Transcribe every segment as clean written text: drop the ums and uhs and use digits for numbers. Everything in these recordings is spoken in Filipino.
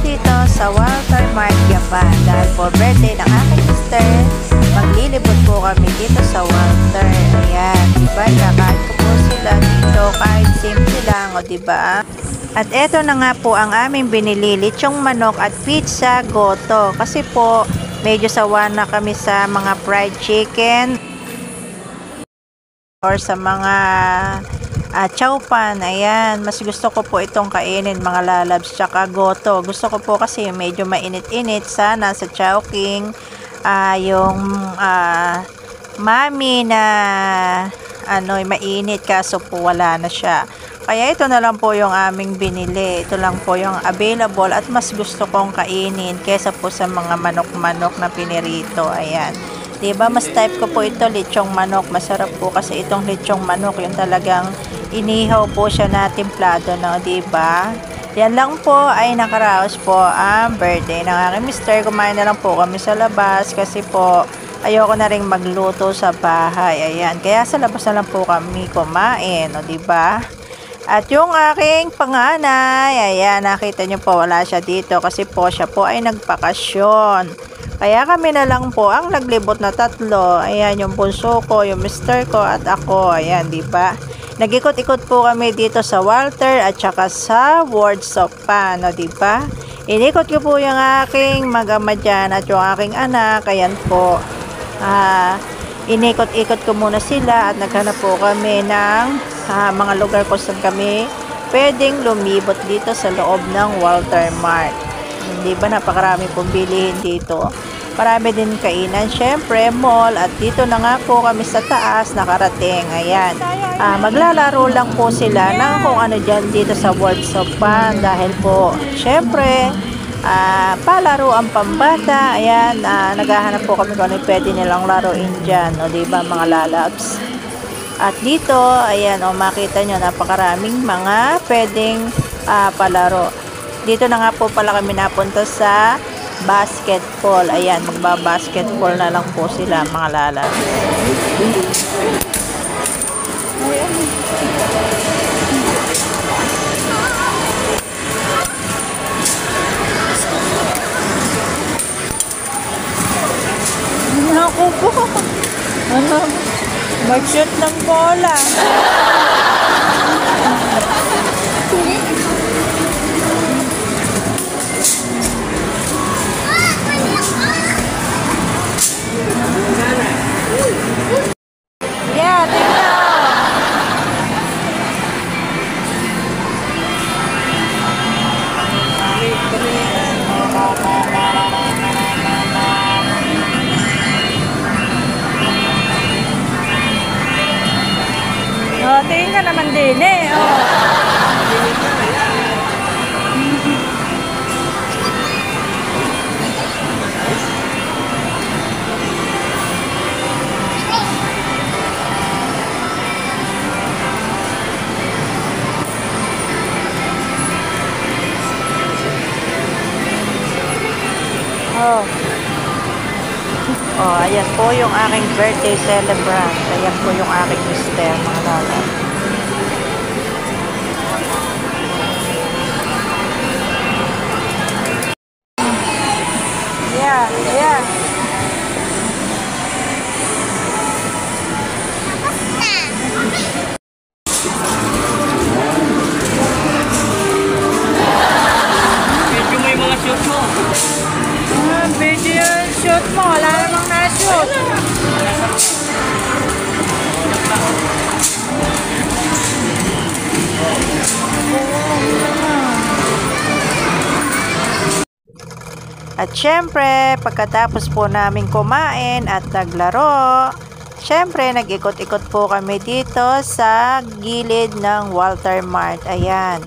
dito sa Walter Mart Japan dahil for birthday ng aking sister. Maglilibot po kami dito sa Walter. Ayan, diba? Kakain ko po sila dito kahit simple lang, o diba? At eto na nga po ang aming binili, lechong manok at pizza goto. Kasi po, medyo sawa na kami sa mga fried chicken or sa mga chow pan. Ayan, mas gusto ko po itong kainin, mga lalabs, tsaka goto. Gusto ko po kasi medyo mainit-init. Sana sa Chowking yung mami na mainit, kaso po wala na siya. Kaya ito na lang po yung aming binili. Ito lang po yung available at mas gusto kong kainin kesa po sa mga manok-manok na pinirito. Ayan. Diba, mas type ko po ito, lechong manok. Masarap po kasi itong lechong manok, yung talagang inihaw po siya na timplado, no? Diba? Yan lang po ay nakaraos po ang birthday ng aking mister. Kumain na lang po kami sa labas kasi po ayoko na rin magluto sa bahay. Ayan, kaya sa labas na lang po kami kumain, no? Diba? At yung aking panganay, ayan, nakita nyo po, wala siya dito kasi po siya po ay nagpakasyon. Kaya kami na lang po ang naglibot na tatlo. Ayan, yung bunso ko, yung mister ko at ako. Ayan, diba? Nag-ikot-ikot po kami dito sa Walter at saka sa Words of Pan, no, diba? Inikot ko po yung aking mag-ama dyan at yung aking anak. Ayan po. Inikot-ikot ko muna sila at naghanap po kami ng mga lugar kung saan kami pwedeng lumibot dito sa loob ng Walter Mart. Hindi ba, napakarami pong bilihin dito. Marami din kainan, syempre mall, at dito na nga po kami sa taas nakarating. Ayan, maglalaro lang po sila ng kung ano dyan dito sa Words of Pan dahil po syempre palaro ang pambata. Ayan, naghahanap po kami kung ano pwede nilang laruin dyan, o diba mga lalabs. At dito, ayan, makita nyo, napakaraming mga pwedeng palaro. Dito na nga po pala kami napunta sa basketball. Ayan, magba-basketball na lang po sila, mga lalabs. Naku po. Mag-shoot ng bola. Yeah, tingnan. Oh, tingin ka naman din eh. Oh. Oh, ayan po yung aking birthday celebrant. Ayan po yung aking mister, mga lala. Yeah, yeah. Medyo may mga shoot mo. Medyo yung shoot mo, wala namang na-shoot. At syempre, pagkatapos po namin kumain at naglaro, syempre nag-ikot-ikot po kami dito sa gilid ng Walter Mart. Ayan,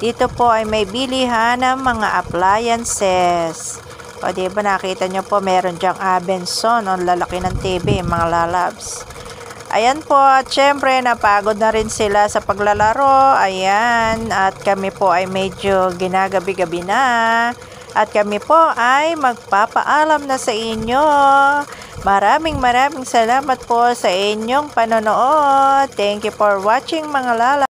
dito po ay may bilihan ng mga appliances. O diba, nakita nyo po, meron dyang Abenson, ang lalaki ng TV, mga lalabs. Ayan po, at syempre napagod na rin sila sa paglalaro. Ayan, at kami po ay medyo ginagabi-gabi na. At kami po ay magpapaalam na sa inyo. Maraming salamat po sa inyong panonood. Thank you for watching, mga lalabs.